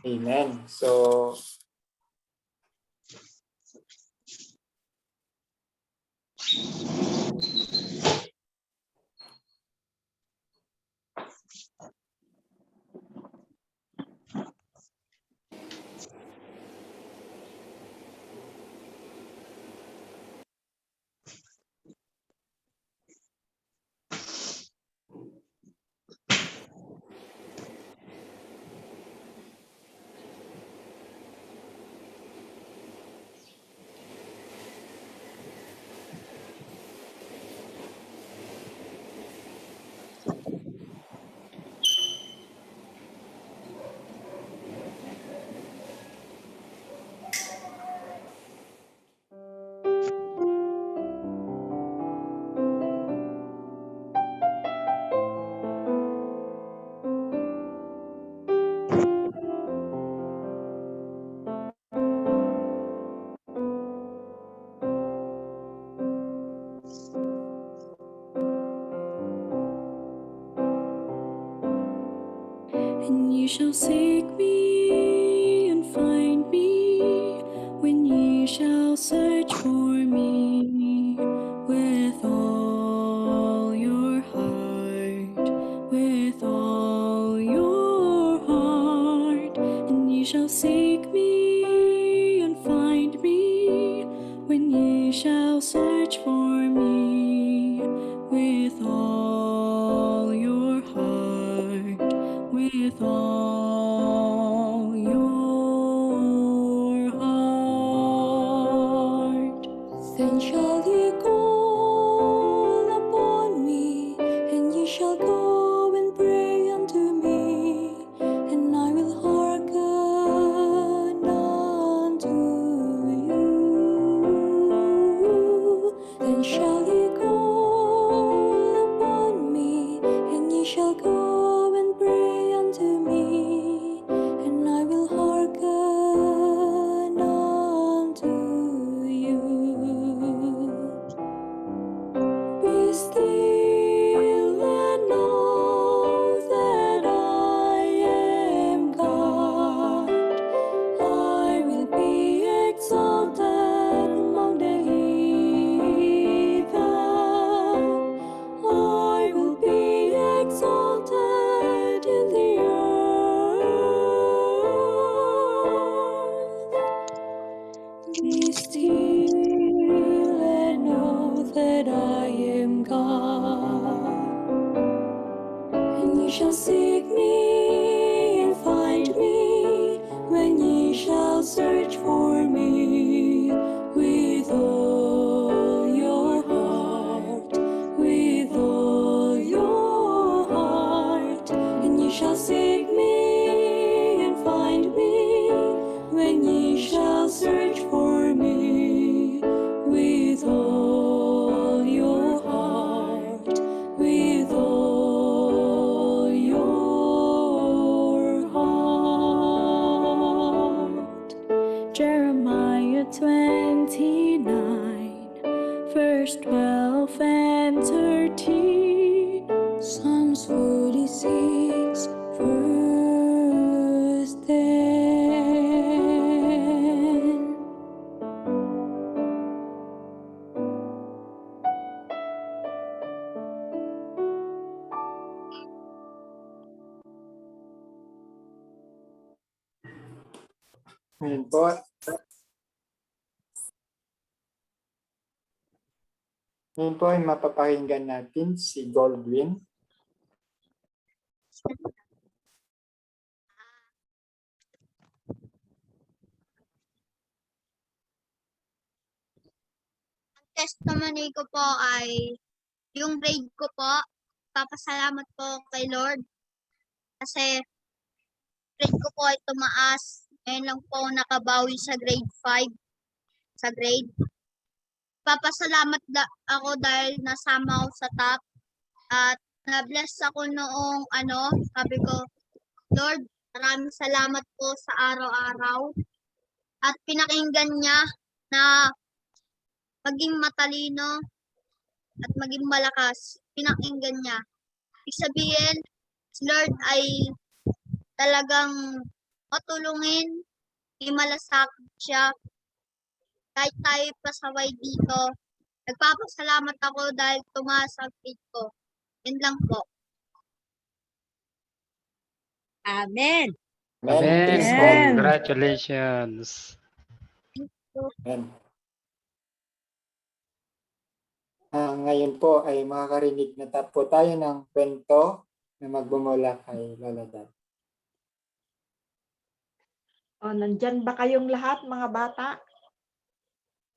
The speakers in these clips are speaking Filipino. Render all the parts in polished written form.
Amen. So, And ye shall seek me and find me when ye shall search for me with all your heart, with all your heart. And ye shall seek me and find me when ye shall search for me with all your heart, with all your heart. Then shall ye call upon me, and ye shall go and pray unto me, and I will hearken unto you. Then shall ye call upon me, and ye shall go and pray unto me, and I will hearken unto you. Be still and know that I am God. I will be exalted among the heathen. I will be exalted in the earth. Be still and know that I am God. And ye shall seek me and find me when ye shall search for me with all your heart, with all your heart. And ye shall seek me and find me when ye shall search for me with all your heart, with all your heart. Jeremiah 29, verse 12 and 13. Psalms 46, verse 10. ngayon po, ay mapapakinggan natin si Goldwyn. Testimony ko po ay yung grade ko po. Papasalamat po kay Lord kasi grade ko po ay tumaas. Ngayon lang po nakabawi sa grade 5 sa grade. Papasalamat ako dahil nasama ako sa top at na-bless ako noong sabi ko, Lord, maraming salamat po sa araw-araw at pinakinggan niya na maging matalino at maging malakas. Pinakinggan niya. Ibig sabihin, si Lord ay talagang o tulungin, imalasakit siya. Kahit tayo pasaway dito, nagpapasalamat ako dahil tumaas ang faith ko. Yun lang po. Amen. Amen. Amen. Praise God. Amen. Congratulations. Amen. Ngayon po ay makakarinig na po tayo ng kwento na magbumula kay Lola Dad. O, nandyan ba kayong lahat, mga bata?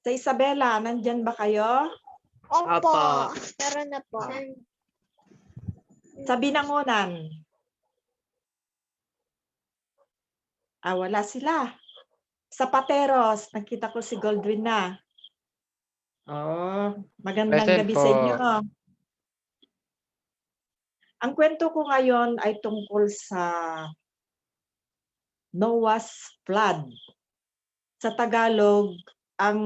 Sa Isabela, nandyan ba kayo? Opo. Pero na po. Sa Binangonan? Wala sila. Sa Pateros, nakita ko si Goldwyn na. Magandang Present gabi po. sa inyo. Ang kwento ko ngayon ay tungkol sa Noah's flood. Sa Tagalog, ang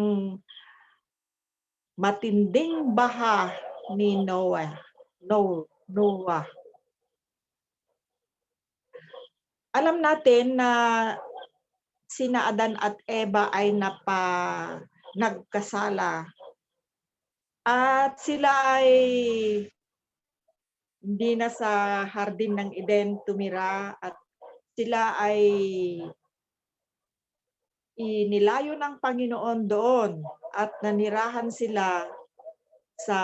matinding baha ni Noah. Noah. Alam natin na sina Adan at Eva ay nagkasala. At sila ay hindi na sa hardin ng Eden tumira at sila ay inilayo ng Panginoon doon at nanirahan sila sa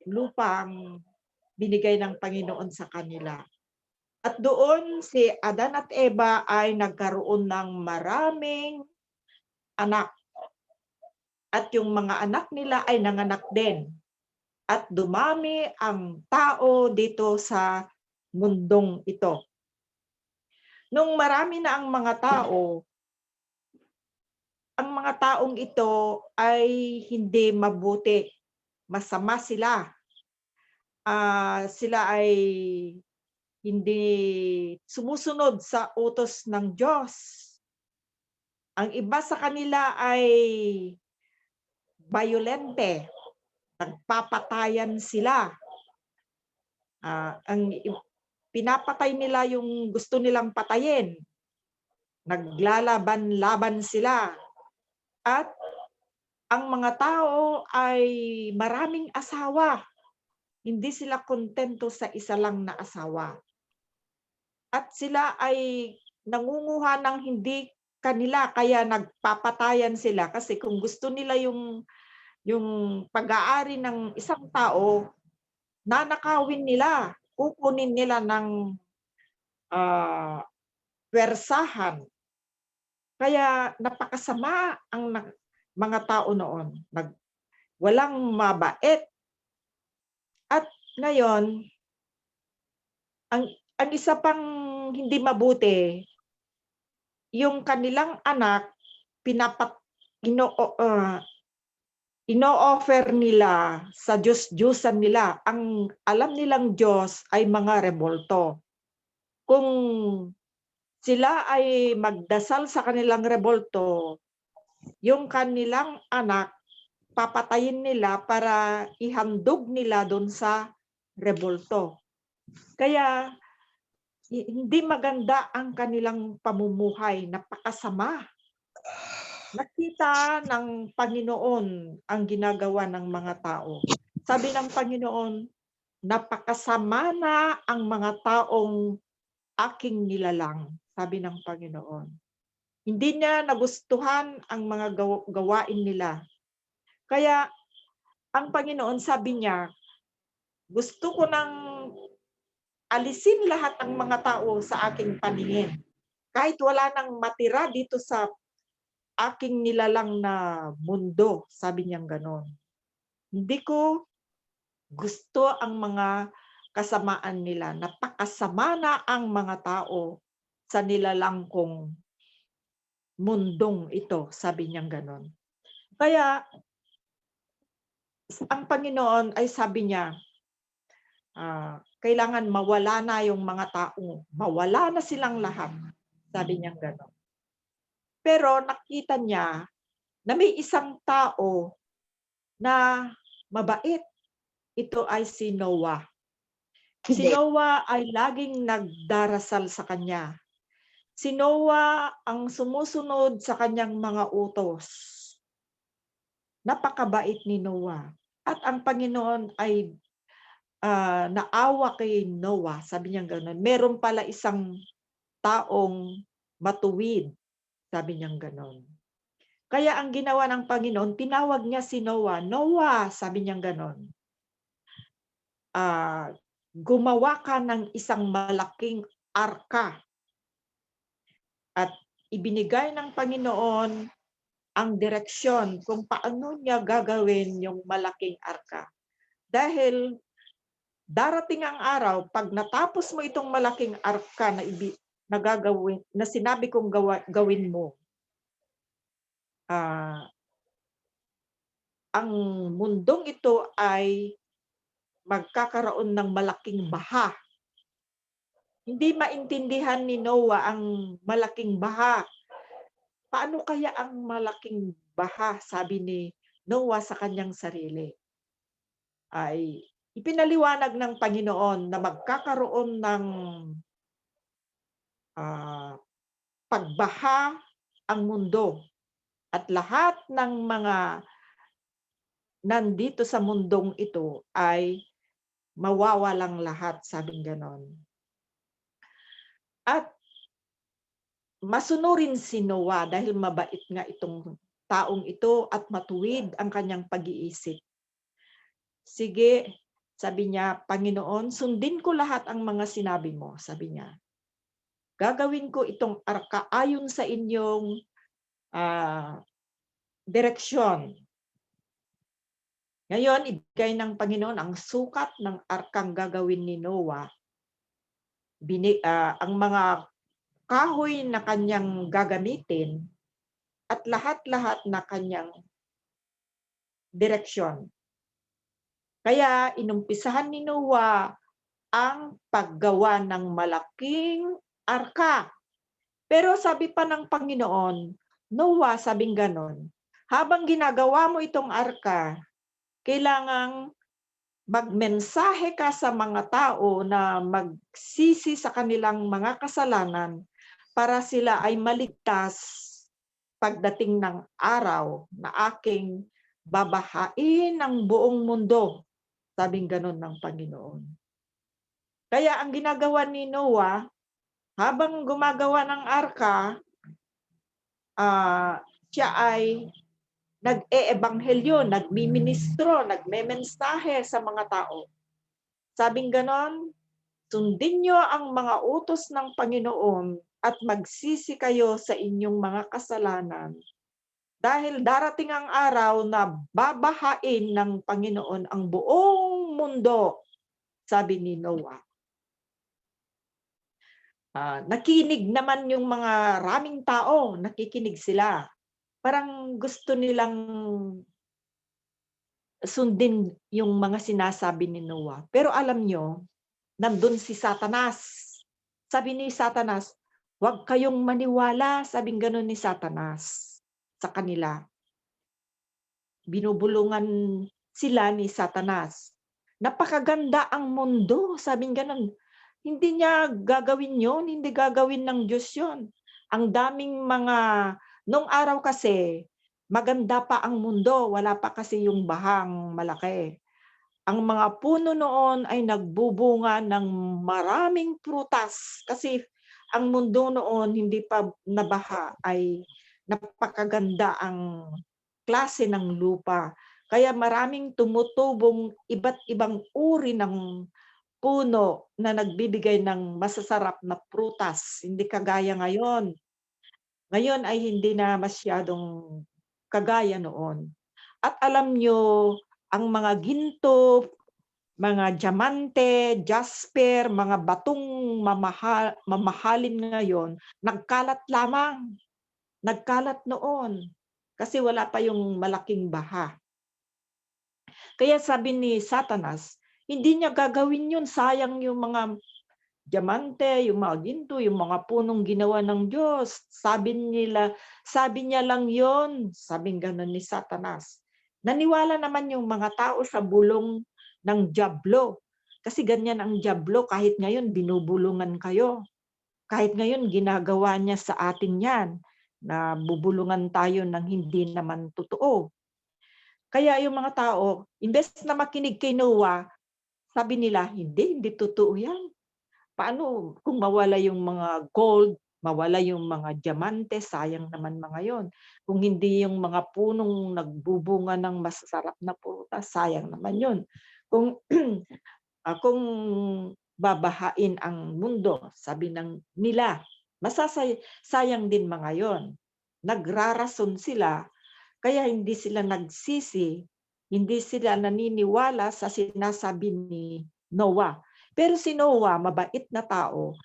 lupang binigay ng Panginoon sa kanila. At doon si Adan at Eva ay nagkaroon ng maraming anak. At yung mga anak nila ay nanganak din. At dumami ang tao dito sa mundong ito. Nung marami na ang mga tao, ang mga taong ito ay hindi mabuti. Masama sila. Sila ay hindi sumusunod sa utos ng Diyos. Ang iba sa kanila ay violente. Nagpapatayan sila. Pinapatay nila yung gusto nilang patayin. Naglalaban-laban sila. At ang mga tao ay maraming asawa. Hindi sila kontento sa isa lang na asawa. At sila ay nangunguha ng hindi kanila, kaya nagpapatayan sila. Kasi kung gusto nila yung pag-aari ng isang tao, nanakawin nila, kukunin nila ng pwersahan. Kaya napakasama ang mga tao noon. Walang mabait. At ngayon, ang isa pang hindi mabuti, yung kanilang anak, ino-offer nila sa Diyos-Diyusan nila. Ang alam nilang Diyos ay mga rebulto. Kung sila ay magdasal sa kanilang rebulto, yung kanilang anak, papatayin nila para ihandog nila doon sa rebulto. Kaya hindi maganda ang kanilang pamumuhay, napakasama. Nakita ng Panginoon ang ginagawa ng mga tao. Sabi ng Panginoon, napakasama na ang mga taong aking nilalang, sabi ng Panginoon. Hindi niya nagustuhan ang mga gawain nila. Kaya ang Panginoon sabi niya, gusto ko nang alisin lahat ang mga tao sa aking paningin. Kahit wala nang matira dito sa aking nilalang na mundo, sabi niyang ganon. Hindi ko gusto ang mga kasamaan nila. Napakasama na ang mga tao sa nilalang kong mundong ito, sabi niyang ganon. Kaya ang Panginoon ay sabi niya, kailangan mawala na yung mga tao. Mawala na silang lahat. Sabi niya gano'n. Pero nakita niya na may isang tao na mabait. Ito ay si Noah. Si Noah ay laging nagdarasal sa kanya. Si Noah ang sumusunod sa kanyang mga utos. Napakabait ni Noah. At ang Panginoon ay naawa kay Noah. Sabi niya gano'n. Meron pala isang taong matuwid. Sabi niya gano'n. Kaya ang ginawa ng Panginoon, tinawag niya si Noah. Noah, sabi niya gano'n. Gumawa ka ng isang malaking arka. At ibinigay ng Panginoon ang direksyon kung paano niya gagawin yung malaking arka. Dahil darating ang araw, pag natapos mo itong malaking arka na gagawin, na sinabi kong gawin mo, ang mundong ito ay magkakaroon ng malaking baha. Hindi maintindihan ni Noah ang malaking baha. Paano kaya ang malaking baha, sabi ni Noah sa kanyang sarili? Ay ipinaliwanag ng Panginoon na magkakaroon ng pagbaha ang mundo at lahat ng mga nandito sa mundong ito ay mawawalang lahat, sabing ganon. At masunurin si Noah dahil mabait nga itong taong ito at matuwid ang kanyang pag-iisip. Sige, sabi niya, Panginoon, sundin ko lahat ang mga sinabi mo, sabi niya. Gagawin ko itong arka ayon sa inyong direksyon. Ngayon, ibigay ng Panginoon ang sukat ng arkang gagawin ni Noah. Ang mga kahoy na kanyang gagamitin at lahat-lahat na kanyang direksyon. Kaya inumpisahan ni Noah ang paggawa ng malaking arka. Pero sabi pa ng Panginoon, Noah, sabing ganon, habang ginagawa mo itong arka, kailangang magmensahe ka sa mga tao na magsisi sa kanilang mga kasalanan para sila ay maligtas pagdating ng araw na aking babahain ang buong mundo. Sabing ganon ng Panginoon. Kaya ang ginagawa ni Noah, habang gumagawa ng arka, siya ay nag-eebanghelyo, nagmiministro, nagmemensahe sa mga tao. Sabing ganon, sundin niyo ang mga utos ng Panginoon at magsisi kayo sa inyong mga kasalanan. Dahil darating ang araw na babahain ng Panginoon ang buong mundo, sabi ni Noah. Nakinig naman yung mga raming tao, nakikinig sila. Parang gusto nilang sundin yung mga sinasabi ni Noah. Pero alam nyo, nandun si Satanas. Sabi ni Satanas, huwag kayong maniwala, sabing gano'n ni Satanas sa kanila. Binubulungan sila ni Satanas. Napakaganda ang mundo, sabing gano'n. Hindi niya gagawin yon, hindi gagawin ng Diyos yon. Ang daming nung araw kasi, maganda pa ang mundo, wala pa kasi yung bahang malaki. Ang mga puno noon ay nagbubunga ng maraming prutas kasi ang mundo noon hindi pa nabaha, ay napakaganda ang klase ng lupa. Kaya maraming tumutubong iba't ibang uri ng puno na nagbibigay ng masasarap na prutas. Hindi kagaya ngayon. Ngayon ay hindi na masyadong kagaya noon. At alam nyo, ang mga ginto, mga diamante, jasper, mga batong mamahalin ngayon, nagkalat lamang. Nagkalat noon. Kasi wala pa yung malaking baha. Kaya sabi ni Satanas, hindi niya gagawin yun. Sayang yung mga diamante, yung mga ginto, yung mga punong ginawa ng Diyos. Sabi niya lang yon, sabing ganon ni Satanas. Naniwala naman yung mga tao sa bulong ng dyablo. Kasi ganyan ang dyablo, kahit ngayon binubulungan kayo. kahit ngayon ginagawa niya sa atin yan, na bubulungan tayo ng hindi naman totoo. Kaya yung mga tao, imbes na makinig kay Noah, sabi nila, hindi totoo yan. Paano kung mawala yung mga gold, mawala yung mga diamante, sayang naman mga yon. Kung hindi yung mga punong nagbubunga ng masasarap na prutas, sayang naman yun. Kung kung babahain ang mundo, sabi ng nila, sayang din mga yon. Nagrarason sila, kaya hindi sila nagsisi, hindi sila naniniwala sa sinasabi ni Noah. Pero si Noah, mabait na tao,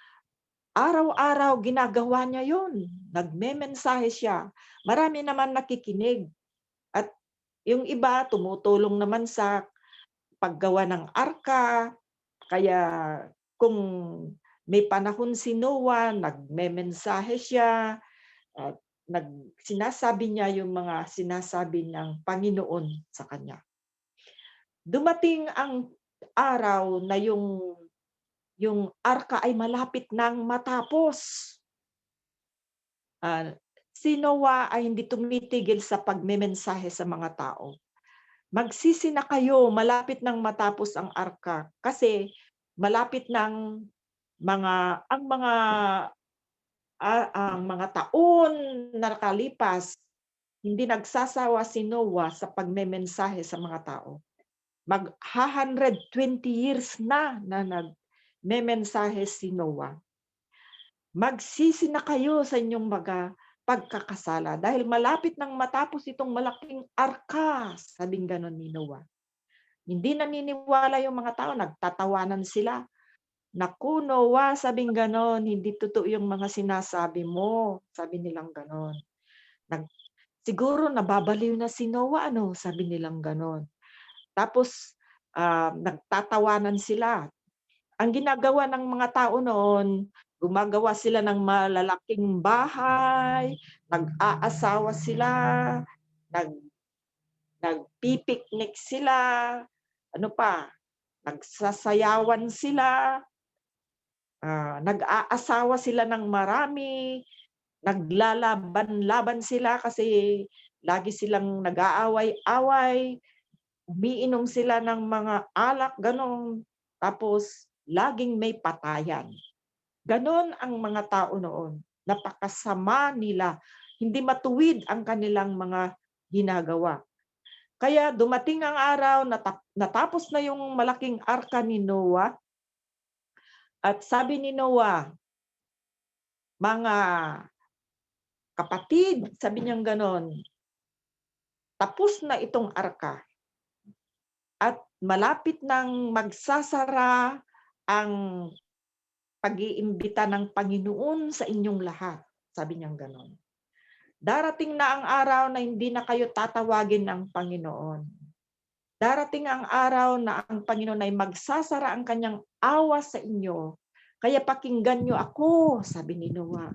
araw-araw ginagawa niya yun. Nagmemensahe siya. Marami naman nakikinig. At yung iba, tumutulong naman sa paggawa ng arka. Kaya kung may panahon si Noah, nagmemensahe siya, at sinasabi niya yung mga sinasabi ng Panginoon sa kanya. Dumating ang araw na yung arka ay malapit nang matapos. Si Noah ay hindi tumitigil sa pagmemensahe sa mga tao. Magsisi na kayo, malapit nang matapos ang arka kasi malapit nang ang mga taon na nakalipas, hindi nagsasawa si Noah sa pagmemensahe sa mga tao. 120 years na nagmemensahe si Noah. Magsisi na kayo sa inyong mga pagkakasala dahil malapit nang matapos itong malaking arka, sabing ganon ni Noah. Hindi naniniwala yung mga tao, nagtatawanan sila. Naku, Noah, sabing ganon, hindi totoo yung mga sinasabi mo. Sabi nilang ganon. Siguro nababaliw na si Noah, sabi nilang ganon. Tapos, nagtatawanan sila. Ang ginagawa ng mga tao noon, gumagawa sila ng malalaking bahay, nag-aasawa sila, nagpipiknik sila, nagsasayawan sila, nag-aasawa sila ng marami, naglalaban-laban sila kasi lagi silang nag-aaway-away, umiinom sila ng mga alak, ganon. Tapos, laging may patayan. Ganon ang mga tao noon. Napakasama nila. Hindi matuwid ang kanilang mga ginagawa. Kaya dumating ang araw, natapos na yung malaking arka ni Noah. At sabi ni Noah, mga kapatid, sabi niyang ganon, tapos na itong arka. At malapit nang magsasara ang pag-iimbita ng Panginoon sa inyong lahat. Sabi niyang ganon. Darating na ang araw na hindi na kayo tatawagin ng Panginoon. Darating ang araw na ang Panginoon ay magsasara ang kanyang awa sa inyo. Kaya pakinggan niyo ako, sabi ni Noah.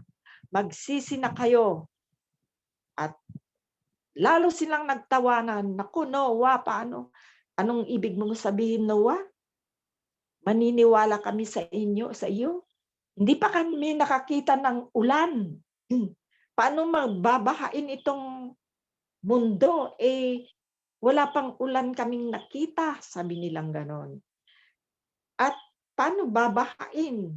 Magsisi na kayo. At lalo silang nagtawanan. Naku, Noah, paano? Anong ibig mong sabihin, Noah? Maniniwala kami sa iyo? Hindi pa kami nakakita ng ulan. Paano magbabahain itong mundo? Wala pang ulan kaming nakita, sabi nilang ganon. At paano babahain?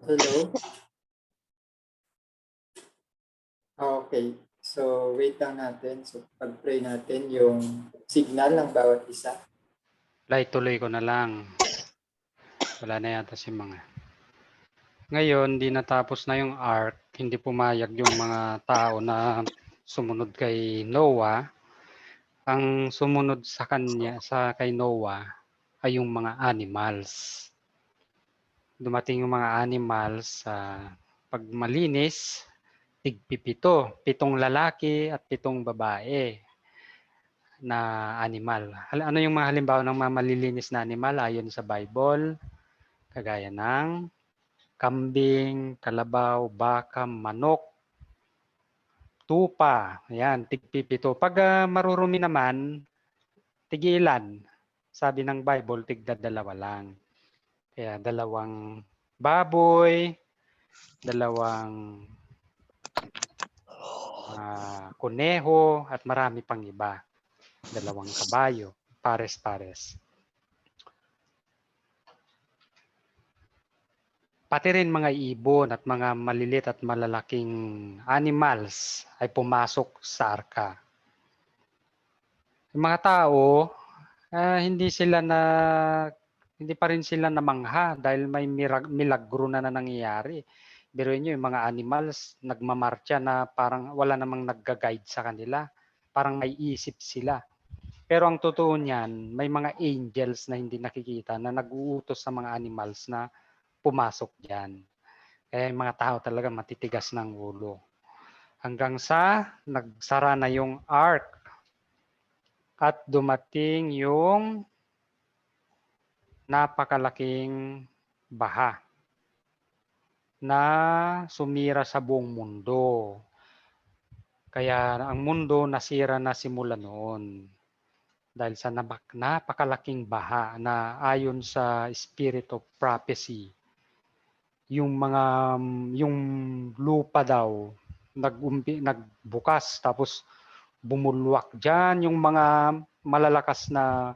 Hello? Okay. So, wait lang natin. So, pag-pray natin yung signal ng bawat isa. Tuloy ko na lang. Wala na yata si mga. Ngayon, di natapos na yung ark. Hindi pumayag yung mga tao na sumunod kay Noah. Ang sumunod sa kay Noah ay yung mga animals. Dumating yung mga animals sa pag malinis, tig-7, 7 lalaki at 7 babae na animal. Ano yung mga halimbawa ng mga malilinis na animal ayon sa Bible? Kagaya ng kambing, kalabaw, baka, manok, tupa. Ayan, tig-7. Pag marurumi naman, tig-ilan? Sabi ng Bible, tig-2 lang. Kaya 2 baboy, 2 kuneho, at marami pang iba. 2 kabayo, pares-pares. Pati rin mga ibon at mga malilit at malalaking animals ay pumasok sa arka. Yung mga tao, hindi pa rin sila namangha dahil may milagro na nangyayari. Biruin nyo, yung mga animals, nagmamarcha na parang wala namang nagga-guide sa kanila. Parang may isip sila. Pero ang totoo niyan, may mga angels na hindi nakikita na nag-uutos sa mga animals na pumasok diyan. Kaya yung mga tao talaga matitigas ng ulo. Hanggang sa nagsara na yung ark at dumating yung napakalaking baha na sumira sa buong mundo. Kaya ang mundo nasira na simula noon dahil sa napakalaking baha na ayon sa spirit of prophecy, yung lupa daw nagbukas tapos bumulwak diyan yung mga malalakas na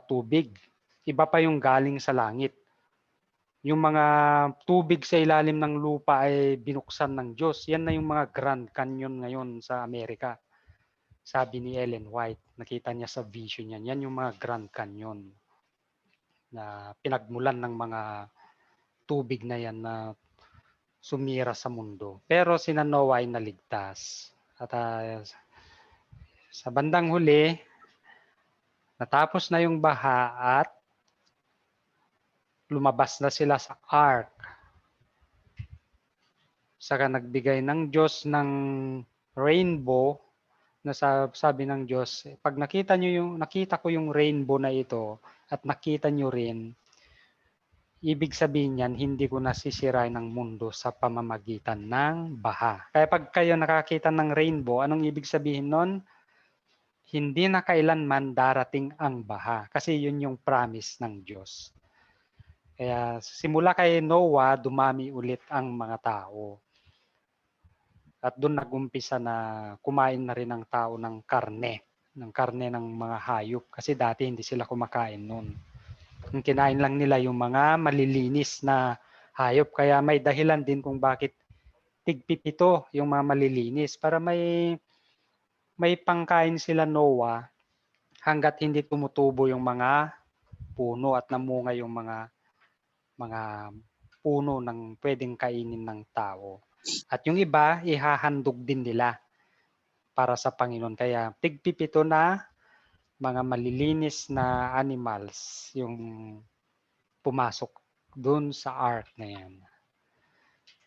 tubig. Iba pa yung galing sa langit. Yung mga tubig sa ilalim ng lupa ay binuksan ng Diyos. Yan na yung mga Grand Canyon ngayon sa Amerika. Sabi ni Ellen White, nakita niya sa vision niya. Yan yung mga Grand Canyon na pinagmulan ng mga tubig na yan na sumira sa mundo. Pero sina Noah ay naligtas. At sa bandang huli, natapos na yung baha at lumabas na sila sa ark. Saka nagbigay ng Diyos ng rainbow na sabi ng Diyos, pag nakita ko yung rainbow na ito at nakita nyo rin, ibig sabihin yan, hindi ko nasisirain ng mundo sa pamamagitan ng baha. Kaya pag kayo nakakita ng rainbow, anong ibig sabihin nun? Hindi na kailanman darating ang baha kasi yun yung promise ng Diyos. Kaya simula kay Noah, dumami ulit ang mga tao. At doon nagumpisa na kumain na rin ang tao ng karne ng mga hayop. Kasi dati hindi sila kumakain noon. Ang kinain lang nila yung mga malilinis na hayop. Kaya may dahilan din kung bakit tig-7 yung mga malilinis. Para may pangkain sila Noah hanggat hindi tumutubo yung mga puno at namunga yung mga puno ng pwedeng kainin ng tao. At yung iba, ihahandog din nila para sa Panginoon. Kaya tig-7 na mga malilinis na animals yung pumasok dun sa ark na yan.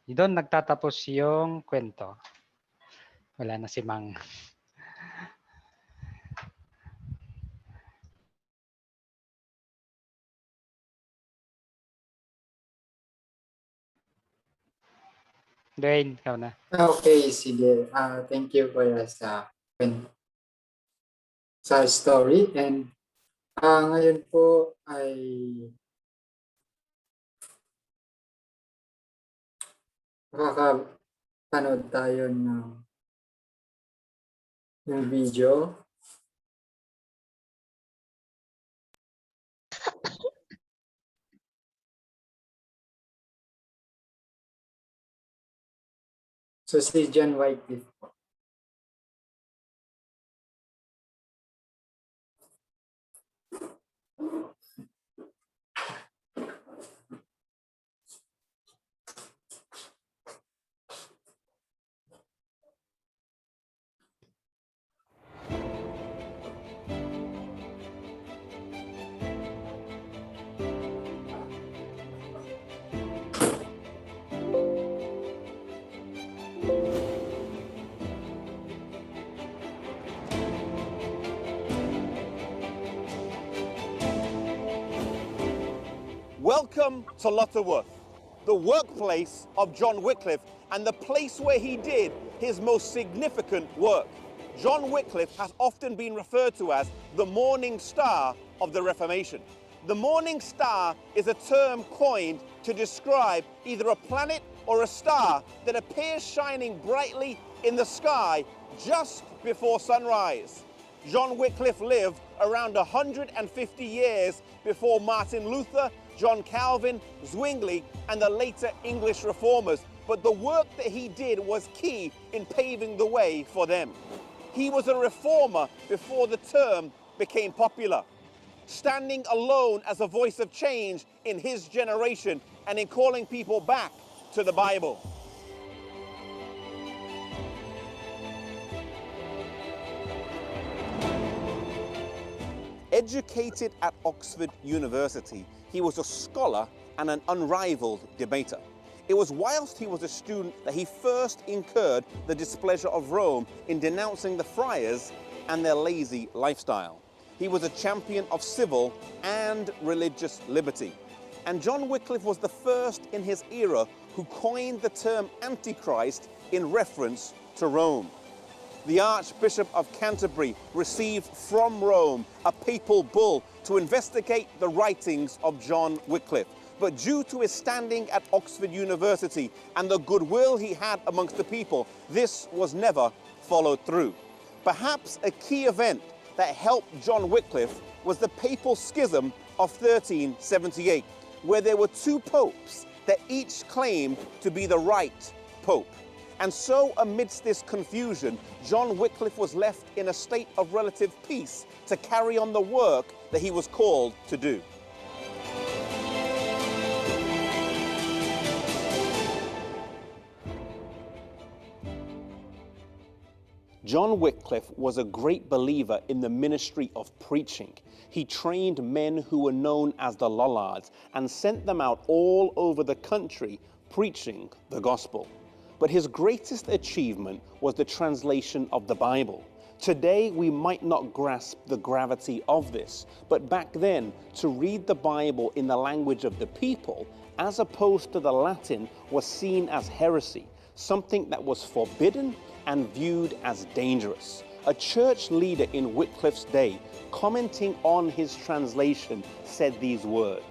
Doon nagtatapos yung kwento. Wala na si Mang. Dwayne, ikaw na. Okay, sige. Thank you for sa story. And ngayon po ay makakapanood tayo ng video. So si John Wycliffe po. Welcome to Lutterworth, the workplace of John Wycliffe and the place where he did his most significant work. John Wycliffe has often been referred to as the morning star of the Reformation. The morning star is a term coined to describe either a planet or a star that appears shining brightly in the sky just before sunrise. John Wycliffe lived around 150 years before Martin Luther, John Calvin, Zwingli, and the later English reformers, but the work that he did was key in paving the way for them. He was a reformer before the term became popular, standing alone as a voice of change in his generation and in calling people back to the Bible. Educated at Oxford University, he was a scholar and an unrivaled debater. It was whilst he was a student that he first incurred the displeasure of Rome in denouncing the friars and their lazy lifestyle. He was a champion of civil and religious liberty. And John Wycliffe was the first in his era who coined the term Antichrist in reference to Rome. The Archbishop of Canterbury received from Rome a papal bull to investigate the writings of John Wycliffe. But due to his standing at Oxford University and the goodwill he had amongst the people, this was never followed through. Perhaps a key event that helped John Wycliffe was the papal schism of 1378, where there were two popes that each claimed to be the right pope. And so amidst this confusion, John Wycliffe was left in a state of relative peace to carry on the work that he was called to do. John Wycliffe was a great believer in the ministry of preaching. He trained men who were known as the Lollards and sent them out all over the country preaching the gospel. But his greatest achievement was the translation of the Bible. Today, we might not grasp the gravity of this, but back then, to read the Bible in the language of the people, as opposed to the Latin, was seen as heresy, something that was forbidden and viewed as dangerous. A church leader in Wycliffe's day, commenting on his translation, said these words,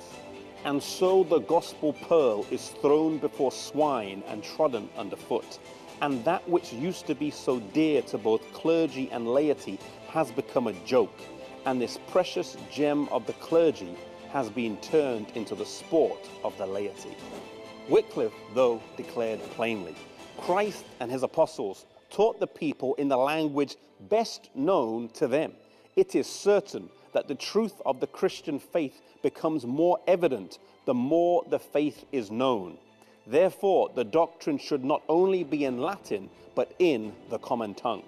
"And so the gospel pearl is thrown before swine and trodden underfoot, and that which used to be so dear to both clergy and laity has become a joke, and this precious gem of the clergy has been turned into the sport of the laity." Wycliffe, though, declared plainly, Christ and his apostles taught the people in the language best known to them. It is certain that the truth of the Christian faith becomes more evident the more the faith is known. Therefore, the doctrine should not only be in Latin, but in the common tongue.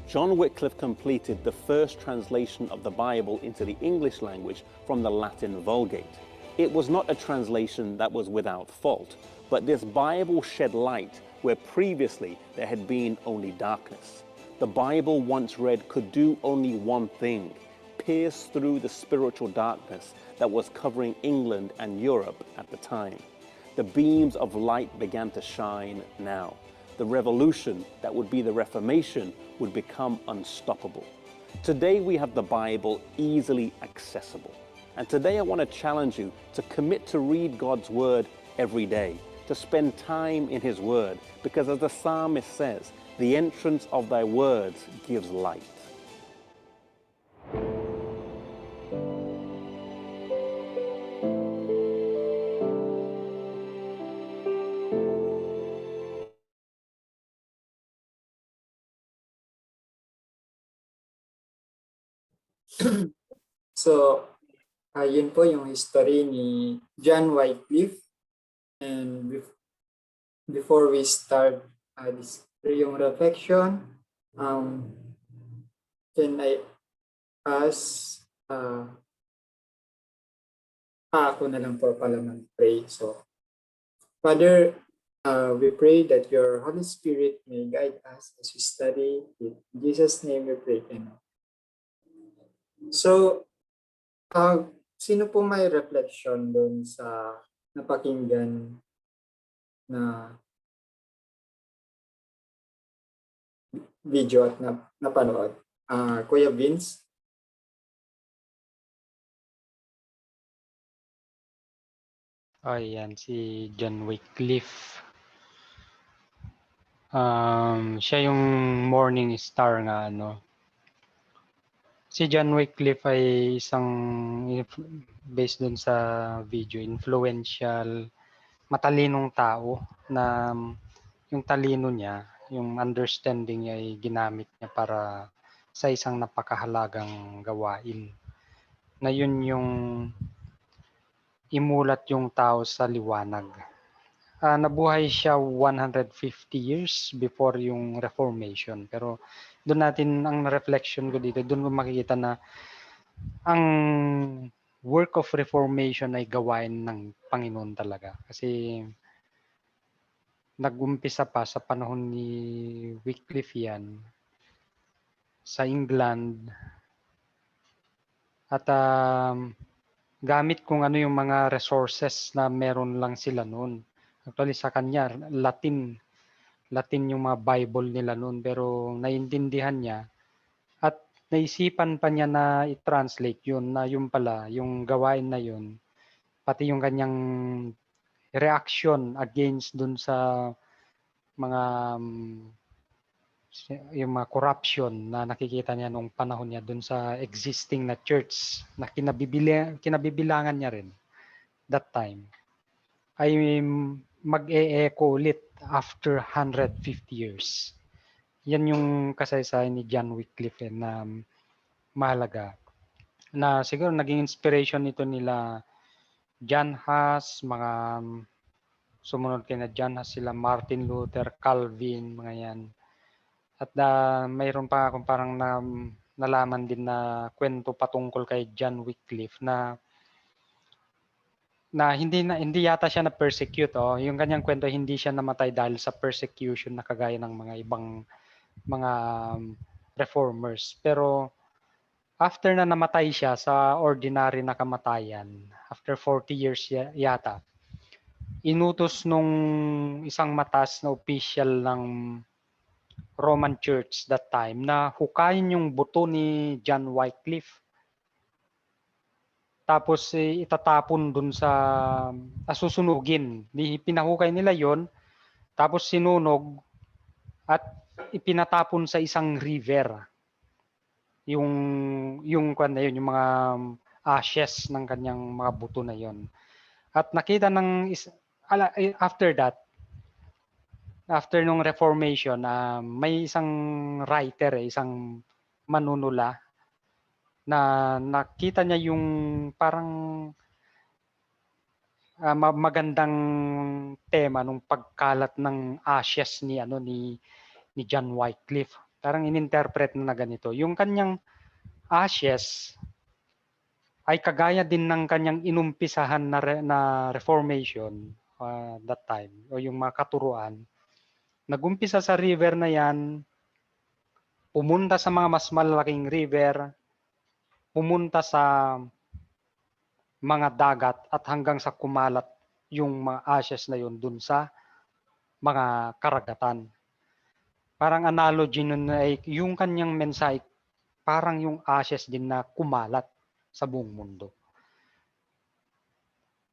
John Wycliffe completed the first translation of the Bible into the English language from the Latin Vulgate. It was not a translation that was without fault, but this Bible shed light where previously there had been only darkness. The Bible once read could do only one thing: pierce through the spiritual darkness that was covering England and Europe at the time. The beams of light began to shine now. The revolution that would be the Reformation would become unstoppable. Today we have the Bible easily accessible. And today I want to challenge you to commit to read God's word every day, to spend time in his word, because as the psalmist says, the entrance of thy words gives light. So, yun po yung history ni John Wycliffe. And before we start this yung reflection, can I ask, ako na lang po pala mag-pray. So, Father, we pray that your Holy Spirit may guide us as we study. In Jesus' name we pray. Amen. So, sino po may reflection doon sa napakinggan na video at napanood? Kuya Vince? Yan si John Wycliffe. Siya yung morning star nga ano. Si John Wycliffe ay isang based dun sa video, influential, matalinong tao na yung talino niya, yung understanding niya ay ginamit niya para sa isang napakahalagang gawain. Na yun yung imulat yung tao sa liwanag. Nabuhay siya 150 years before yung Reformation. Pero doon natin, ang reflection ko dito, doon ko makikita na ang work of Reformation ay gawain ng Panginoon talaga. Kasi nag-umpisa pa sa panahon ni Wycliffe yan sa England. At gamit kung ano yung mga resources na meron lang sila noon. Actually sa kanya, Latin yung mga Bible nila noon, pero naiintindihan niya at naisipan pa niya na i-translate yun, na yun pala, yung gawain na yun, pati yung kanyang reaction against dun sa mga yung mga corruption na nakikita niya nung panahon niya dun sa existing na church na kinabibilangan niya rin that time ay mag-e-echo ulit after 150 years. Yan yung kasaysayan ni John Wycliffe na mahalaga. Na siguro naging inspiration nito nila John Huss, mga sumunod kay na John Huss, sila Martin Luther, Calvin, mga yan. At mayroon pa akong parang nalaman din na kwento patungkol kay John Wycliffe na hindi yata siya na persecute yung kanyang kwento, hindi siya namatay dahil sa persecution na kagaya ng mga ibang mga reformers, pero after na namatay siya sa ordinary na kamatayan, after 40 years yata, inutos nung isang mataas na official ng Roman Church that time na hukayin yung buto ni John Wycliffe. Tapos itatapon dun sa susunugin. Pinahukay nila yon, tapos sinunog at ipinatapon sa isang river. Yung kwan na yun, yung mga ashes ng kanyang mga buto na yon. At nakita after that, after nung Reformation, may isang writer, isang manunula na nakita niya yung parang magandang tema nung pagkalat ng ashes ni John Wycliffe. Parang ininterpret na ganito. Yung kanyang ashes ay kagaya din ng kanyang inumpisahan na Reformation that time, o yung mga katuruan. Nagumpisa sa river na yan, pumunta sa mga mas malalaking river, pumunta sa mga dagat at hanggang sa kumalat yung mga ashes na yun dun sa mga karagatan. Parang analogy nun ay yung kanyang mensahe, parang yung ashes din na kumalat sa buong mundo.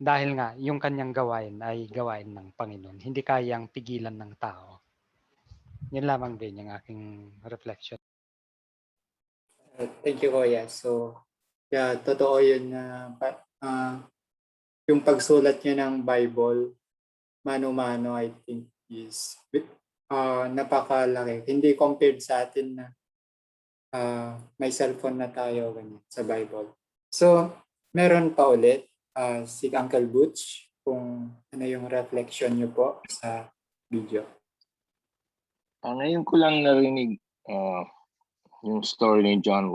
Dahil nga, yung kanyang gawain ay gawain ng Panginoon. Hindi kayang pigilan ng tao. Yan lamang din yung aking reflection. Thank you, Kuya. So, totoo yun na yung pagsulat niya ng Bible, mano-mano, I think is napakalaki. Hindi compared sa atin na may cellphone na tayo ganyan, sa Bible. So, meron pa ulit si Uncle Butch kung ano yung reflection niyo po sa video. Ngayon ko lang narinig yung story ni John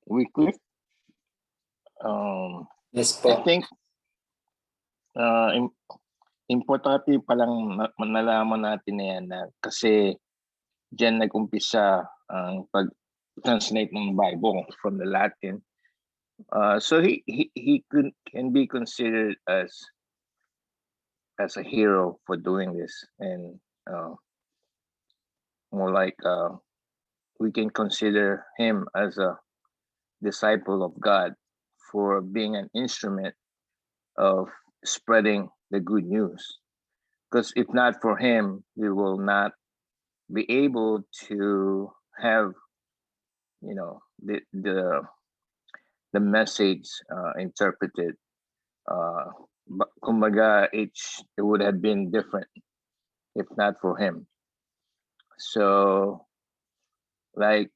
Wycliffe. Yes po. I think importante palang nalaman natin na yan kasi diyan nag-umpisa ang pag-translate ng Bible from the Latin So he can be considered as a hero for doing this, and more like we can consider him as a disciple of God for being an instrument of spreading the good news. Because if not for him, we will not be able to have, you know, the message interpreted. Kumbaga, it would have been different if not for him. So, like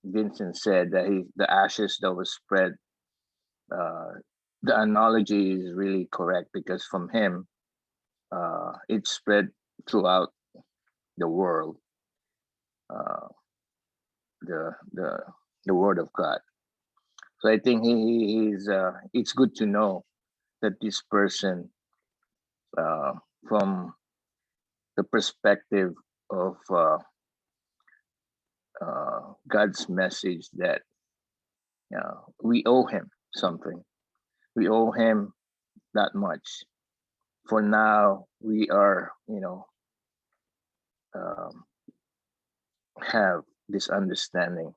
Vincent said, that the ashes that was spread, the analogy is really correct, because from him, it spread throughout the world, uh, the word of God. So I think he's it's good to know that this person, from the perspective of God's message, that we owe him something. We owe him that much. For now, we are, have this understanding.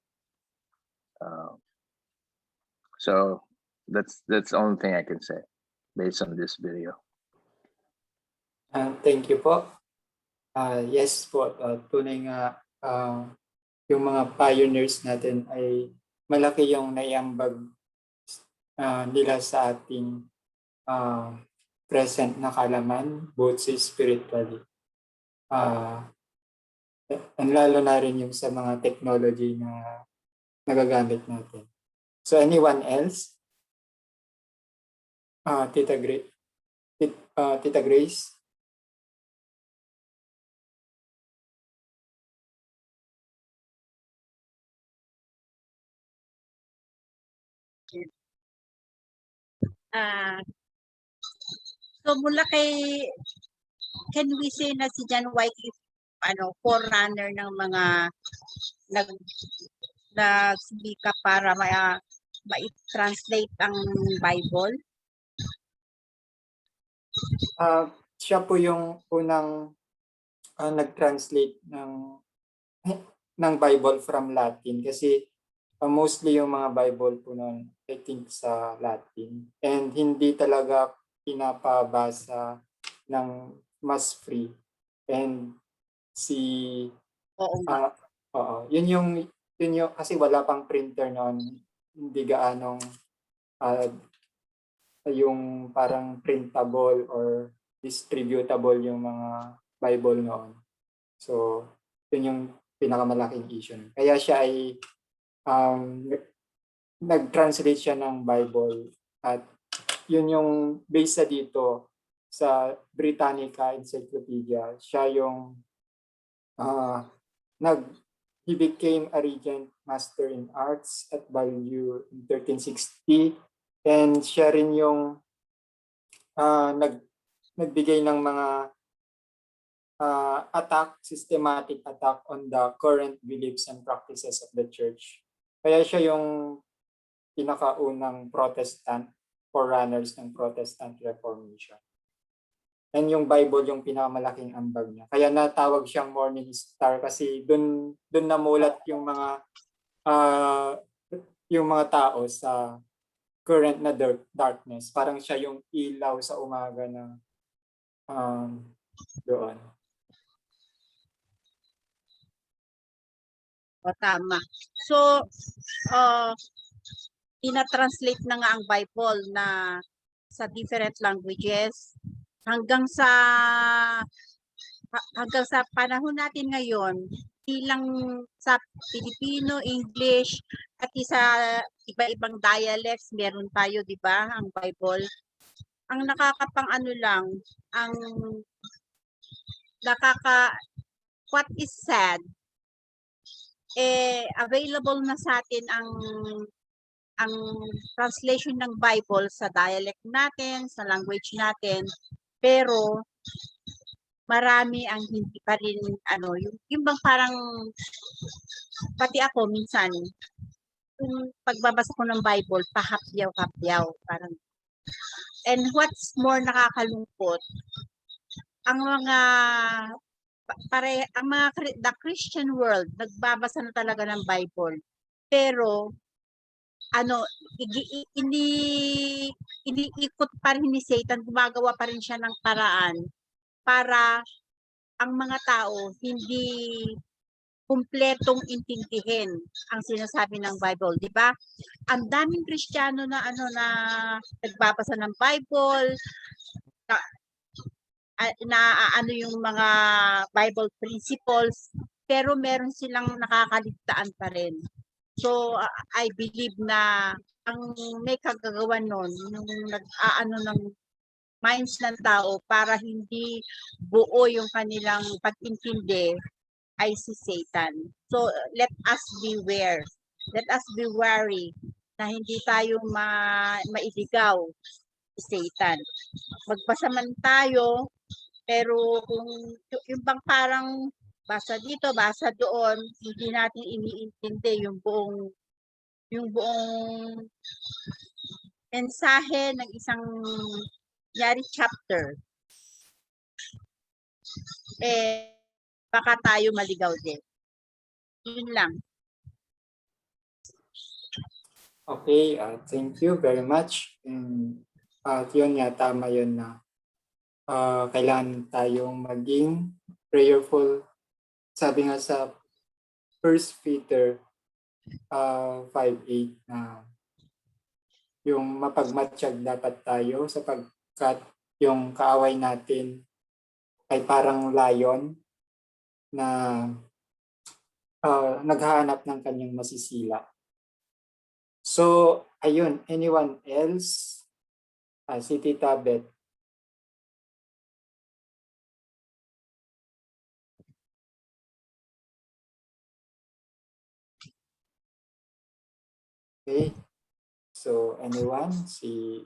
So that's the only thing I can say based on this video. Thank you po. Yes po, tunay nga yung mga pioneers natin ay malaki yung naiambag nila sa ating present na kalaman, both spiritually. And lalo na rin yung sa mga technology na nagagamit natin. So anyone else? Tita Grace? So mula kay, can we say na si John Wycliffe, forerunner ng mga nagsumika para ma-translate ang Bible? Siya po yung unang nag-translate ng Bible from Latin, kasi mostly yung mga Bible po noon, I think, sa Latin. And hindi talaga pinapabasa ng mas free. And yun yung kasi wala pang printer noon, hindi gaanong yung parang printable or distributable yung mga Bible noon. So, yun yung pinakamalaking issue. Kaya siya ay nag-translate siya ng Bible, at yun yung base dito sa Britannica Encyclopedia. Siya yung he became a regent master in arts at Balliol in 1360, and siya rin yung nagbigay ng mga systematic attack on the current beliefs and practices of the church. Kaya siya yung pinakaunang Protestant, forerunners ng Protestant Reformation. And yung Bible yung pinakamalaking ambag niya. Kaya natawag siyang Morning Star, kasi dun namulat yung mga tao sa current na darkness. Parang siya yung ilaw sa umaga na doon. Tama. So, ina-translate na nga ang Bible na sa different languages hanggang sa panahon natin ngayon, ilang sa Filipino, English, at sa iba-ibang dialects meron tayo, di ba, ang Bible. Ang what is sad, available na sa atin ang translation ng Bible sa dialect natin, sa language natin, pero marami ang hindi pa rin, yung bang parang, pati ako minsan, yung pagbabasa ko ng Bible, pahapyaw-hapyaw. Parang, and what's more nakakalungkot, ang mga the Christian world nagbabasa na talaga ng Bible. Pero ano, iniikot pa rin ni Satan, gumagawa pa rin siya ng paraan para ang mga tao hindi kumpletong intindihin ang sinasabi ng Bible, di ba? Ang daming Kristiyano na nagbabasa ng Bible, na yung mga Bible principles, pero meron silang nakakaligtaan pa rin. So, I believe na ang may kagagawan nun, yung ng minds ng tao para hindi buo yung kanilang pag-intindi ay si Satan. So, let us beware. Let us be wary na hindi tayo mailigaw si Satan. Magbasa man tayo, pero kung yung bang parang basa dito, basa doon, hindi natin iniintindi yung buong mensahe ng isang yari chapter, baka tayo maligaw din. Yun lang. Okay, thank you very much. And yun nga, tama yun na kailangan tayong maging prayerful. Sabi nga sa 1 Peter 5:8 na yung mapagmatsyag dapat tayo sapagkat yung kaaway natin ay parang lion na naghahanap ng kanyang masisila. So, ayun, anyone else? Si Tita Beth. Okay. So, anyone? Si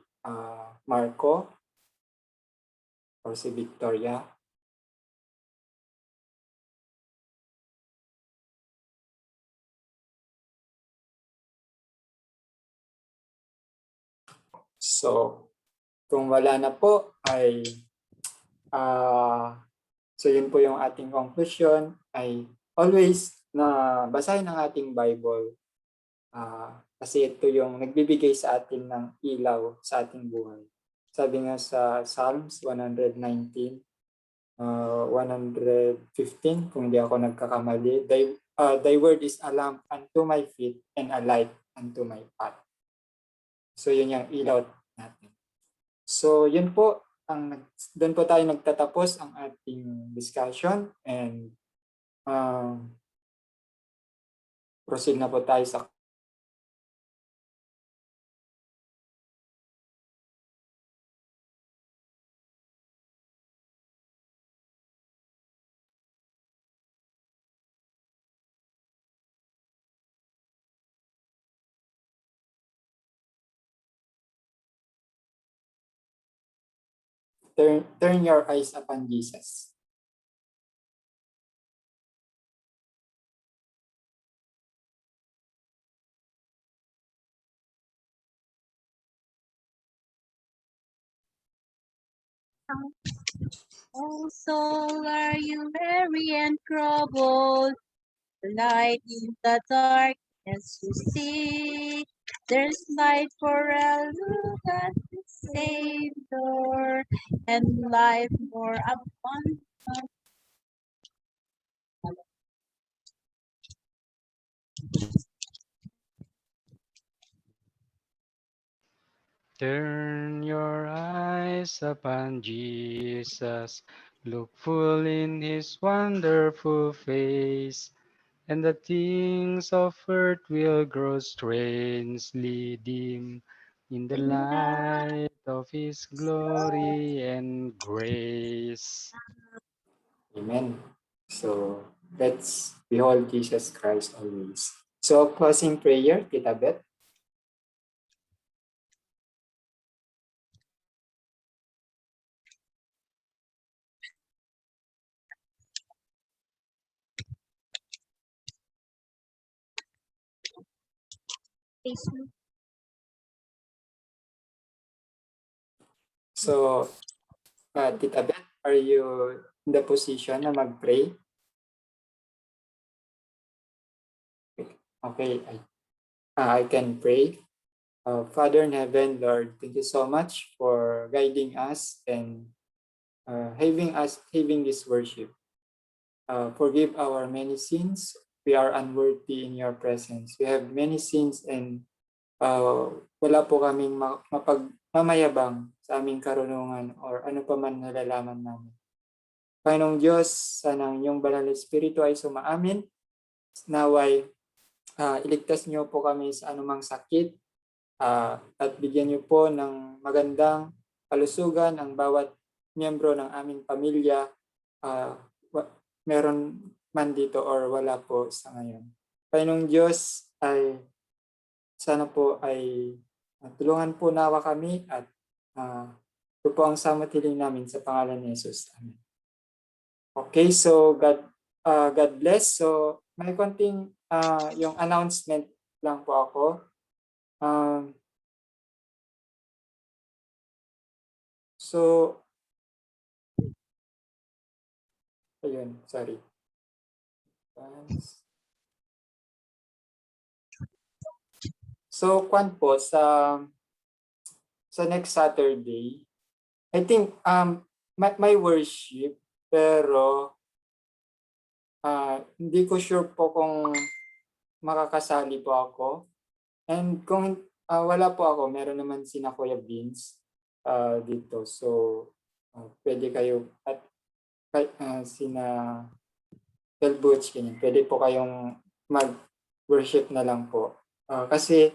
Marco? Or si Victoria? So, kung wala na po ay so yun po yung ating conclusion ay always na basahin ang ating Bible kasi ito yung nagbibigay sa atin ng ilaw sa ating buhay. Sabi nga sa Psalms 119, 115, kung hindi ako nagkakamali, thy word is a lamp unto my feet and a light unto my path. So yun yung ilaw natin. So yun po, doon po tayo nagtatapos ang ating discussion and proceed na po tayo sa turn your eyes upon Jesus. Oh soul, are you weary and troubled? Light in the darkness you see. There's light for a look at the Savior, and life more abundant. Turn your eyes upon Jesus, look full in his wonderful face, and the things of earth will grow strangely dim in the light of his glory and grace. Amen. So let's behold Jesus Christ always. So closing prayer, Tita Beth. Facebook. So, Tita Beth, are you in the position na mag-pray? Okay, I can pray. Father in heaven, Lord, thank you so much for guiding us and having this worship. Forgive our many sins. We are unworthy in your presence. We have many sins and wala po kaming mamayabang sa aming karunungan or ano pa man nalalaman namin. Panginoong Diyos, sana ang inyong banal na Espiritu ay sumaamin. Naway, iligtas niyo po kami sa anumang sakit at bigyan niyo po ng magandang kalusugan ang bawat miyembro ng aming pamilya. Meron man dito or wala po sa ngayon. Panginoong Diyos, ay sana po ay tulungan po nawa kami at ito po ang samot hiling namin sa pangalan ni Jesus. Amen. Okay, so God bless. So may konting yung announcement lang po ako. So ayun, sorry. So kwan po sa next Saturday, I think may worship pero hindi ko sure po kung makakasali po ako. And kung wala po ako, meron naman sina Kuya Vince dito. So pwede kayo at sina Del Butch, ganyan. Pwede po kayong mag-worship na lang po. Kasi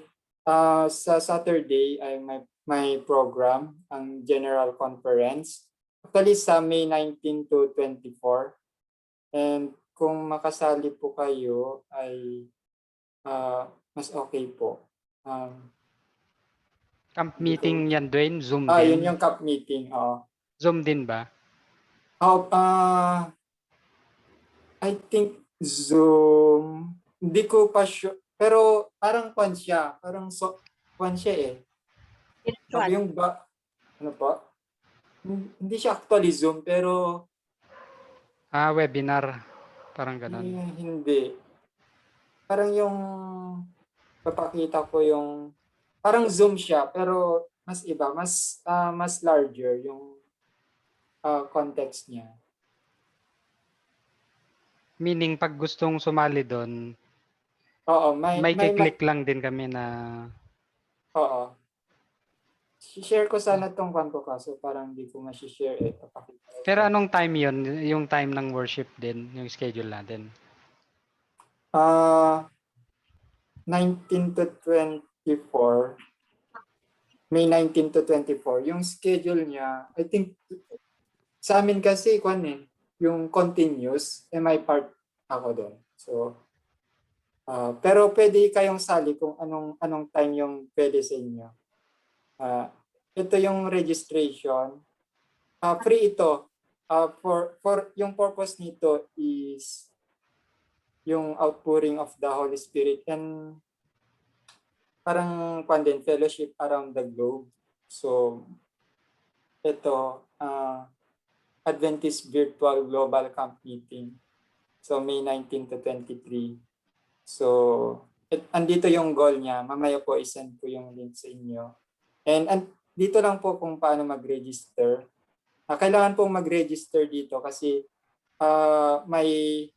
sa Saturday ay may program ang General Conference. Actually sa May 19 to 24. And kung makasali po kayo ay mas okay po. Camp meeting yan, Dwayne? Zoom Yun din? yung camp meeting. Zoom din ba? I think Zoom. Hindi ko pa sure. Pero parang kwan siya. Parang kwan siya eh. Virtual. Yung ano po? Hindi siya actually Zoom pero Webinar. Parang ganun. hindi. Parang yung papakita ko yung parang Zoom siya pero mas iba, mas larger yung context niya. Meaning pag gustong sumali doon, Oo, may click lang din kami na oo. Share ko sana tong kwanto kaso parang hindi ko ma-share eh. Papakita. Pero anong time yon? Yung time ng worship din, yung schedule natin? 19 to 24. May 19 to 24. Yung schedule niya, I think sa amin kasi yung continuous, may part ako doon. So pero pwede kayong sali kung anong time yung pwede sa inyo. Ito yung registration. Free ito. For yung purpose nito is yung outpouring of the Holy Spirit and parang fellowship around the globe. So ito Adventist Virtual Global Camp Meeting. So May 19 to 23. So andito yung goal niya. Mamaya po isend ko yung link sa inyo. And dito lang po kung paano mag-register. Kailangan pong mag-register dito kasi may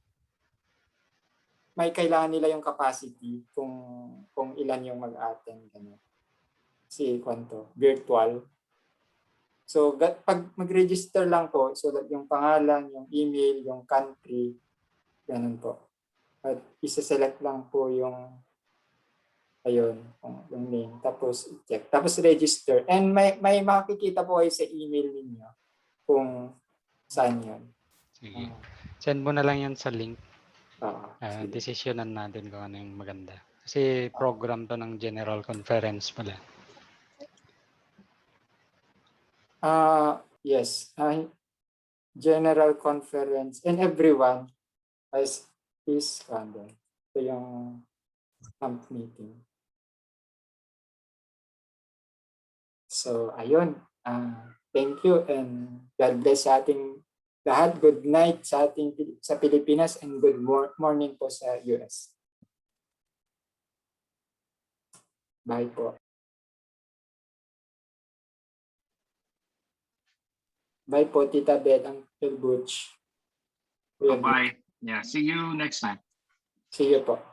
kailangan nila yung capacity kung ilan yung mag-attend. Si kwanto, virtual. So pag mag-register lang po, so that yung pangalan, yung email, yung country, ganun po. At isa-select lang po yung yung name. Tapos check. Tapos register. And may makikita po kayo sa email ninyo kung saan yun. Sige. Send mo na lang yan sa link. Sige. Desisyonan natin kung ano yung maganda. Kasi program to ng General Conference pala. Yes. General Conference and everyone is random. Ito yung camp meeting. So, ayun. Thank you and God bless sa ating lahat. Good night sa sa Pilipinas and good morning po sa US. Bye po. Bye po, Tita Beth, Uncle Butch. Kuya Vic. Bye. Yeah. See you next time. See you po.